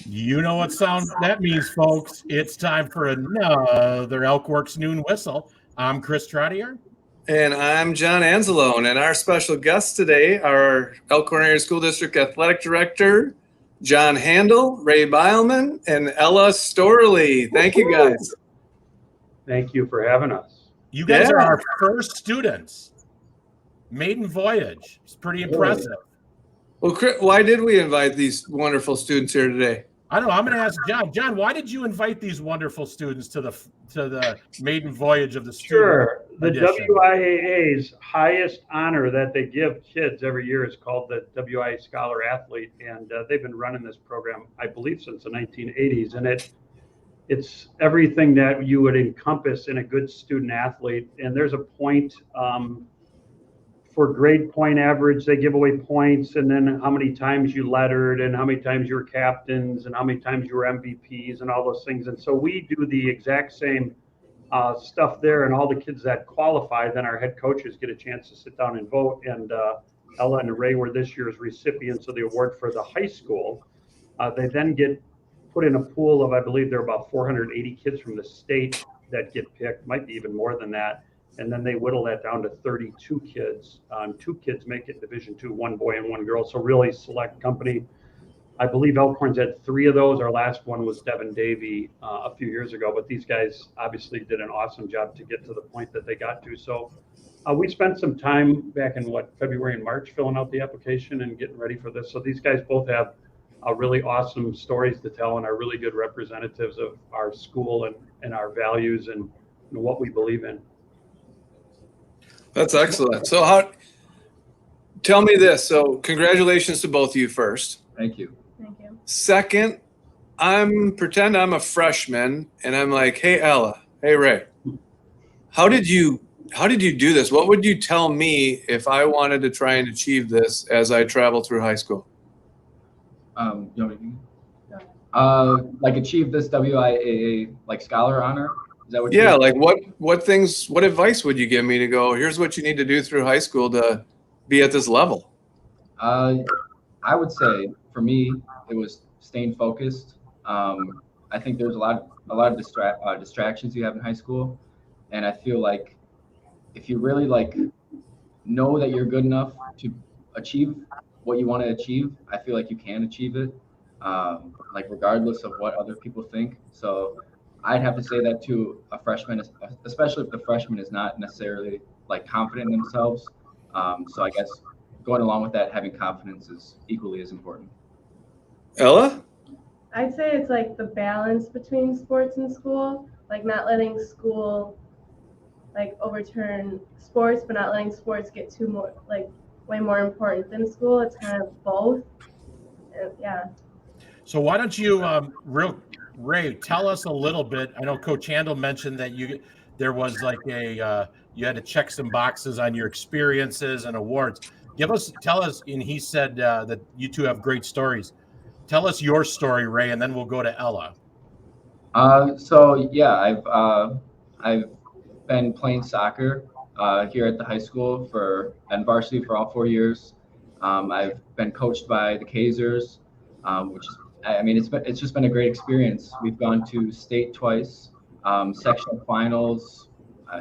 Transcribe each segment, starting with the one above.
You know what sound that means, folks. It's time for another ElkWorks Noon Whistle. I'm Chris Trottier. And I'm John Anzalone, and our special guests today are Elkhorn Area School District Athletic Director John Handel, Ray Beilman, and Ella Storlie. Thank you, guys. Thank you for having us. You guys are our first students. Maiden voyage. It's pretty impressive. Well, Chris, why did we invite these wonderful students here today? I don't know. I'm going to ask John. John, why did you invite these wonderful students to the maiden voyage of the student? Sure. The edition? WIAA's highest honor that they give kids every year is called the WIAA Scholar Athlete, and they've been running this program, I believe, since the 1980s. And it's everything that you would encompass in a good student athlete. And there's a point for grade point average. They give away points, and then how many times you lettered, and how many times you were captains, and how many times you were MVPs, and all those things. And so we do the exact same stuff there, and all the kids that qualify, then our head coaches get a chance to sit down and vote. And Ella and Ray were this year's recipients of the award for the high school. They then get put in a pool of, I believe there are about 480 kids from the state that get picked, might be even more than that. And then they whittle that down to 32 kids. 2 kids make it Division II, 1 boy and 1 girl. So really select company. I believe Elkhorn's had 3 of those. Our last one was Devin Davey a few years ago. But these guys obviously did an awesome job to get to the point that they got to. So we spent some time back in February and March filling out the application and getting ready for this. So these guys both have really awesome stories to tell and are really good representatives of our school and our values and what we believe in. That's excellent. So tell me this. So congratulations to both of you first. Thank you. Thank you. Second, pretend I'm a freshman and I'm like, hey, Ella, hey, Ray, how did you do this? What would you tell me if I wanted to try and achieve this as I travel through high school? You know like achieve this WIAA scholar honor? Is that what yeah, like what advice would you give me to go, here's what you need to do through high school to be at this level? I would say for me, it was staying focused. I think there's a lot of distractions you have in high school. And I feel like if you really know that you're good enough to achieve what you want to achieve, I feel like you can achieve it, regardless of what other people think. So I'd have to say that to a freshman, especially if the freshman is not necessarily confident in themselves. So I guess going along with that, having confidence is equally as important. Ella? I'd say it's the balance between sports and school, not letting school overturn sports, but not letting sports get way more important than school. It's kind of both. Yeah. So why don't you, Ray, tell us a little bit. I know Coach Handel mentioned that there was you had to check some boxes on your experiences and awards. Tell us, and he said that you two have great stories. Tell us your story, Ray, and then we'll go to Ella. So yeah, I've been playing soccer here at the high school and varsity for all 4 years. I've been coached by the Kazers, which is, it's just been a great experience. We've gone to state twice, sectional finals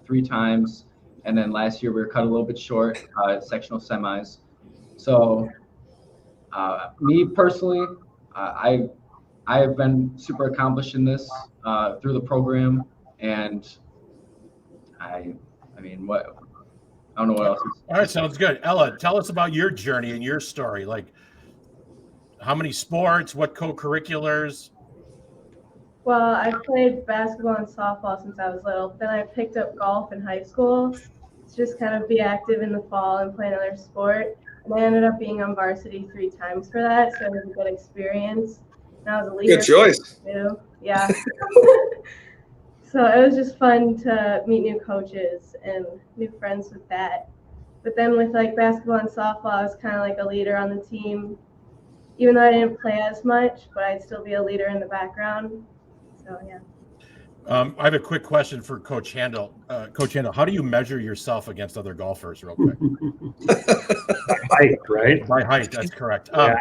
3 times, and then last year we were cut a little bit short at sectional semis. So me personally, I have been super accomplished in this through the program, and I don't know what else. All right, sounds good. Ella, tell us about your journey and your story. How many sports, what co-curriculars? Well, I've played basketball and softball since I was little. Then I picked up golf in high school to just kind of be active in the fall and play another sport. And I ended up being on varsity 3 times for that, so it was a good experience. And I was a leader. Good choice. Too. Yeah. So it was just fun to meet new coaches and new friends with that. But then with basketball and softball, I was kind of a leader on the team. Even though I didn't play as much, but I'd still be a leader in the background. So yeah. I have a quick question for Coach Handel. Coach Handel, how do you measure yourself against other golfers, real quick? Height, right? By height, that's correct. Yeah,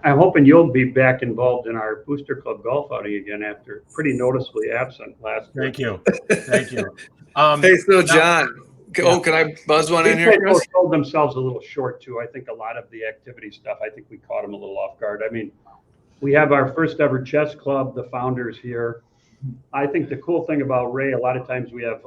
I'm hoping you'll be back involved in our Booster Club golf outing again after pretty noticeably absent last year. Thank you. Thank you. Hey, so John, can I buzz one in here, These Chris? guys sold themselves a little short too. I think a lot of the activity stuff, I think we caught them a little off guard. I mean, we have our first ever chess club, the founders here. I think the cool thing about Ray, a lot of times we have,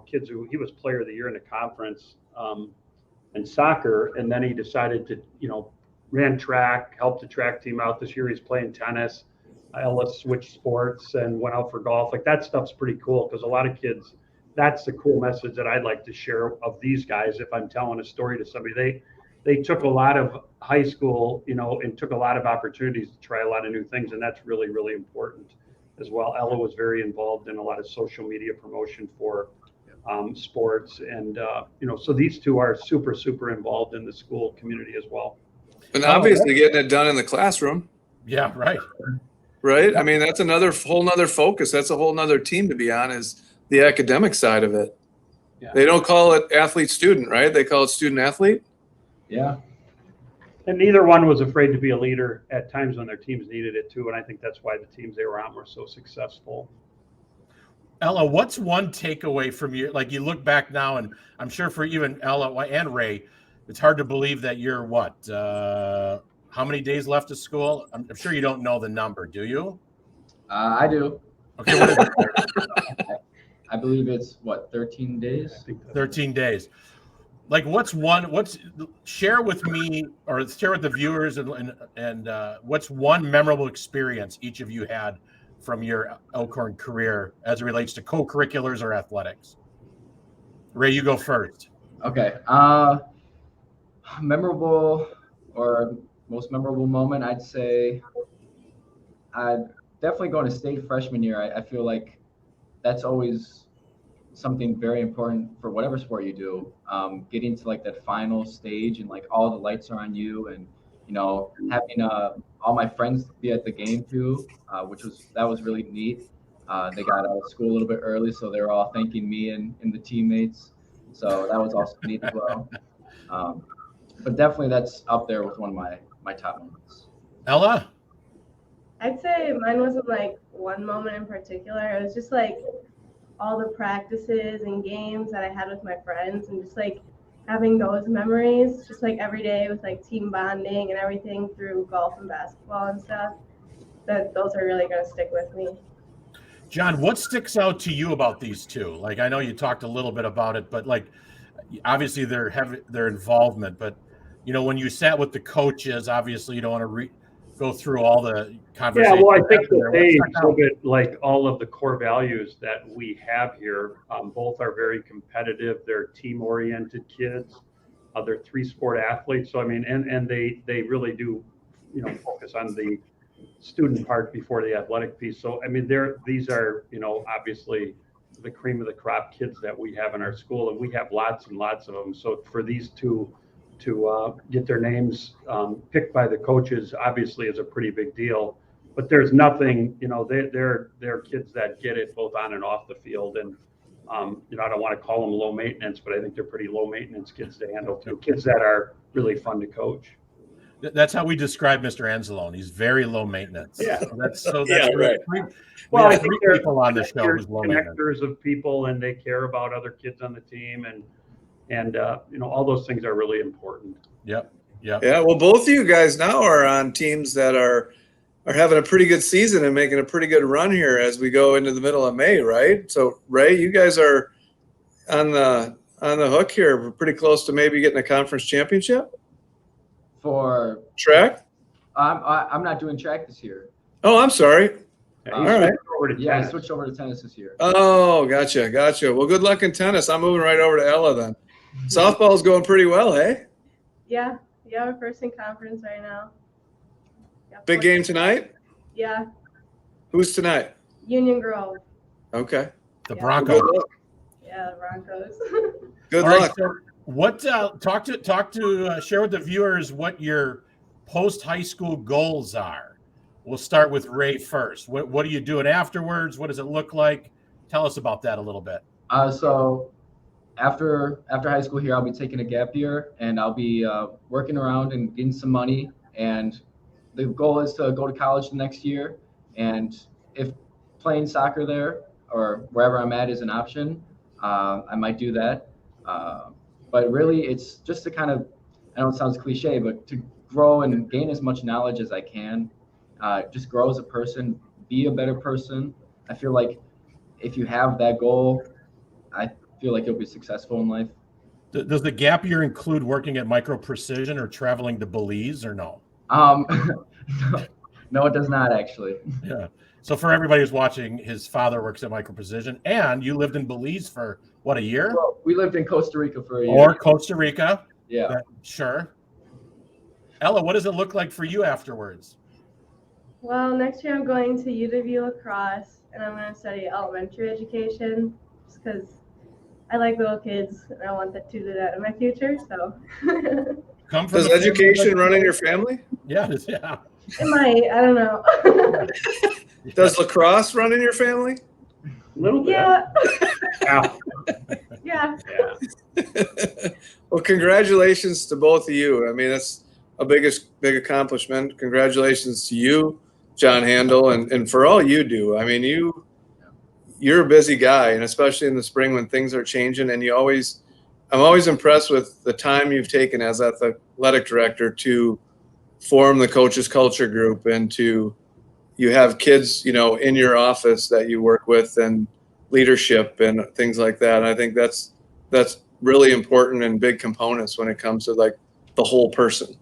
kids he was player of the year in the conference in soccer, and then he decided to, ran track, helped the track team out. This year he's playing tennis. Ella switched sports and went out for golf. Like that stuff's pretty cool because a lot of kids, that's the cool message that I'd like to share of these guys. If I'm telling a story to somebody, they took a lot of high school, and took a lot of opportunities to try a lot of new things. And that's really, really important as well. Ella was very involved in a lot of social media promotion for sports. And, so these two are super, super involved in the school community as well. And obviously getting it done in the classroom. Yeah, right. Right. I mean, that's whole nother focus. That's a whole nother team to be on, is the academic side of it. Yeah. They don't call it athlete student, right? They call it student athlete. Yeah. And neither one was afraid to be a leader at times when their teams needed it too. And I think that's why the teams they were on were so successful. Ella, what's one takeaway from you? Like you look back now, and I'm sure for even Ella and Ray, it's hard to believe that you're how many days left of school? I'm sure you don't know the number, do you? I do. Okay, what is it? I believe it's 13 days? 13 days. Like share with me or share with the viewers and what's one memorable experience each of you had from your Elkhorn career as it relates to co-curriculars or athletics? Ray, you go first. Okay. Memorable or most memorable moment, I'd say I'd definitely going to state freshman year. I feel like that's always something very important for whatever sport you do. Getting to like that final stage and like all the lights are on you, and having all my friends be at the game too, that was really neat. They got out of school a little bit early, so they were all thanking me and the teammates. So that was also neat as well. But definitely that's up there with one of my top moments. Ella? I'd say mine wasn't like one moment in particular. It was just like all the practices and games that I had with my friends, and just like having those memories just like every day with like team bonding and everything through golf and basketball and stuff, that those are really going to stick with me. John, what sticks out to you about these two? Like, I know you talked a little bit about it, but like obviously their involvement, but when you sat with the coaches, obviously you don't want to go through all the conversations. Yeah, well, I think that they exhibit like all of the core values that we have here. Both are very competitive. They're team-oriented kids. They're 3-sport athletes. So I mean, and they really do, focus on the student part before the athletic piece. So I mean, these are obviously the cream of the crop kids that we have in our school, and we have lots and lots of them. So for these two to get their names picked by the coaches obviously is a pretty big deal. But there's nothing, they're kids that get it both on and off the field. And I don't want to call them low maintenance, but I think they're pretty low maintenance kids to handle too. Kids that are really fun to coach. That's how we describe Mr. Anzalone. He's very low maintenance. Yeah. That's yeah, right. Well, I have think 3 they're people on the show who's low maintenance. connectors of people, and they care about other kids on the team, and all those things are really important. Yep. Yeah. Well, both of you guys now are on teams that are having a pretty good season and making a pretty good run here as we go into the middle of May, right? So Ray, you guys are on the hook here. We're pretty close to maybe getting a conference championship For track. I'm not doing track this year. Oh, I'm sorry. Yeah, All right. I switched over to tennis this year. Oh, gotcha. Well, good luck in tennis. I'm moving right over to Ella then. Softball's going pretty well, hey? Yeah, we're first in conference right now. Yeah, Big game tonight? Yeah, Who's tonight? Union Grove. Okay. The Yeah. Broncos. Good luck. Yeah, the Broncos. Good All right, luck. so what share with the viewers what your post high school goals are. we'll start with Ray first. What are you doing afterwards? What does it look like? Tell us about that a little bit. So after high school here, I'll be taking a gap year, and I'll be working around and getting some money. And the goal is to go to college the next year. And if playing soccer there or wherever I'm at is an option, I might do that. But really, it's just to kind of, I know it sounds cliche, but to grow and gain as much knowledge as I can, just grow as a person, be a better person. I feel like if you have that goal, I feel like you'll be successful in life. Does the gap year include working at Micro Precision or traveling to Belize or no? No, it does not actually. Yeah. So for everybody who's watching, his father works at Micro Precision, and you lived in Belize for what, a year? Well, we lived in Costa Rica for a year. Or Costa Rica. Yeah. Sure. Ella, what does it look like for you afterwards? Well, next year I'm going to UW lacrosse, and I'm going to study elementary education just because I like little kids and I want to do that in my future. So, Does education run in your family? Yeah. it might. I don't know. Does lacrosse run in your family? A little bit. Yeah. Yeah. Yeah. Well, congratulations to both of you. I mean, that's a big accomplishment. Congratulations to you, John Handel, and for all you do. I mean, you're a busy guy, and especially in the spring when things are changing, and I'm always impressed with the time you've taken as athletic director to form the coaches culture group, and you have kids, in your office that you work with, and leadership and things like that. And I think that's really important and big components when it comes to like the whole person.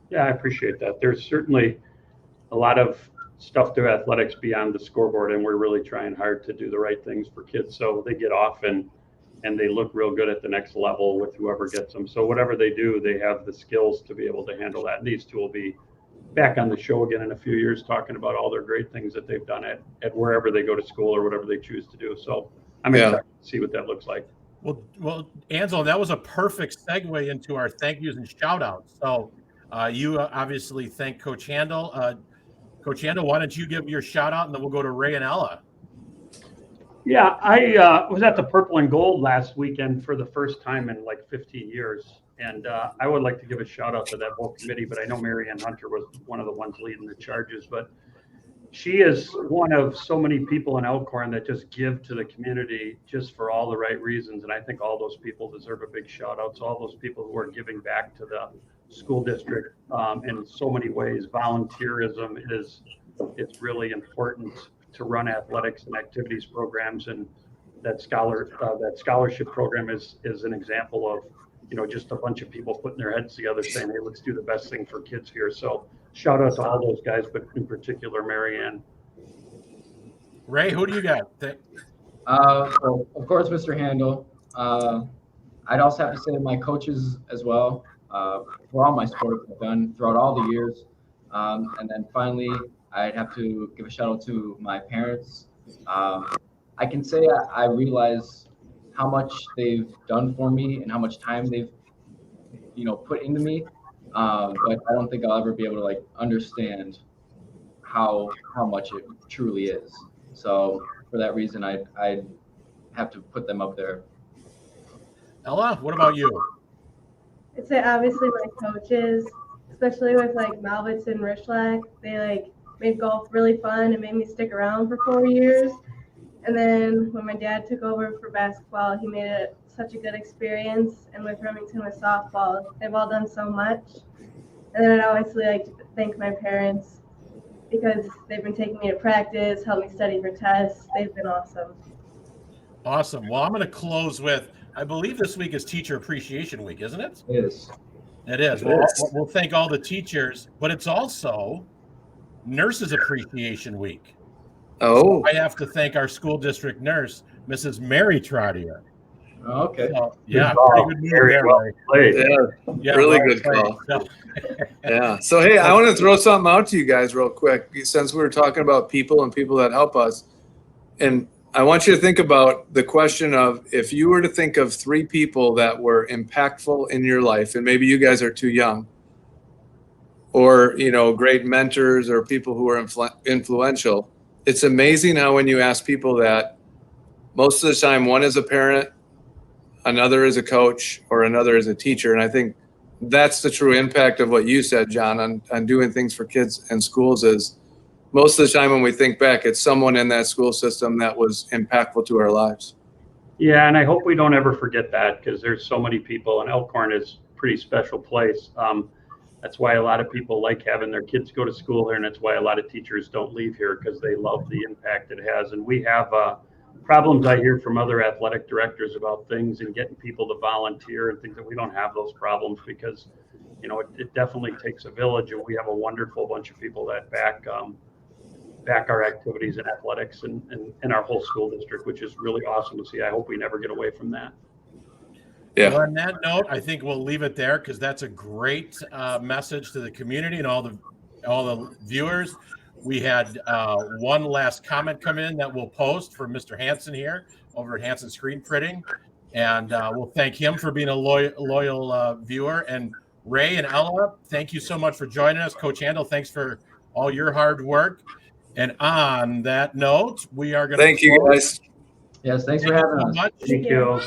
Yeah, I appreciate that. There's certainly a lot of stuff to athletics beyond the scoreboard, and we're really trying hard to do the right things for kids so they get off and they look real good at the next level with whoever gets them. So whatever they do, they have the skills to be able to handle that. And these two will be back on the show again in a few years talking about all their great things that they've done at wherever they go to school or whatever they choose to do. So I'm excited to see what that looks like. Well, Ansel, that was a perfect segue into our thank yous and shout outs. So you obviously thank Coach Handel. Coach Handel, why don't you give your shout out, and then we'll go to Ray and Ella. Yeah, I was at the Purple and Gold last weekend for the first time in like 15 years. And I would like to give a shout out to that whole committee, but I know Mary Ann Hunter was one of the ones leading the charges. But she is one of so many people in Elkhorn that just give to the community just for all the right reasons. And I think all those people deserve a big shout out. So all those people who are giving back to the school district in so many ways. Volunteerism it's really important to run athletics and activities programs, and that scholarship program is an example of just a bunch of people putting their heads together saying, hey, let's do the best thing for kids here. So shout out to all those guys, but in particular Mary Ann. Ray, who do you got? So of course, Mr. Handel. I'd also have to say my coaches as well, for all my sports I've done throughout all the years. And then finally, I'd have to give a shout out to my parents. I can say I realize how much they've done for me and how much time they've, put into me. But I don't think I'll ever be able to like understand how much it truly is. So for that reason, I'd have to put them up there. Ella, what about you? I'd say obviously my coaches, especially with like Malvitz and Rishlak, they made golf really fun and made me stick around for 4 years. And then when my dad took over for basketball, he made it such a good experience. And with Remington with softball, they've all done so much. And then I'd obviously like to thank my parents because they've been taking me to practice, helped me study for tests. They've been awesome. Awesome. Well, I'm going to close with, I believe this week is Teacher Appreciation Week, isn't it? It is. It is. We'll thank all the teachers, but it's also Nurses Appreciation Week. Oh. So I have to thank our school district nurse, Mrs. Mary Trottier. Okay. So, yeah, pretty good move there, well Ray. played. Yeah, really good call. Yeah. So, hey, I want to throw something out to you guys real quick, since we were talking about people and people that help us. And I want you to think about the question of, if you were to think of 3 people that were impactful in your life, and maybe you guys are too young, or, you know, great mentors or people who are influential. It's amazing how when you ask people that, most of the time one is a parent, another is a coach, or another is a teacher. And I think that's the true impact of what you said, John, on doing things for kids and schools is most of the time when we think back, it's someone in that school system that was impactful to our lives. Yeah, and I hope we don't ever forget that, because there's so many people, and Elkhorn is a pretty special place. That's why a lot of people like having their kids go to school here, and that's why a lot of teachers don't leave here, because they love the impact it has. And we have problems I hear from other athletic directors about things and getting people to volunteer and things, that we don't have those problems, because, you know, it definitely takes a village, and we have a wonderful bunch of people that back our activities in athletics and our whole school district, which is really awesome to see. I hope we never get away from that. Yeah. Well, on that note, I think we'll leave it there, because that's a great message to the community and all the viewers. We had one last comment come in that we'll post for Mr. Hansen here over at Hansen Screen Printing, and we'll thank him for being a loyal viewer. And Ray and Ella, thank you so much for joining us. Coach Handel, thanks for all your hard work. And on that note, we are going to Thank you, guys. Yes, thanks for having us. Thank you.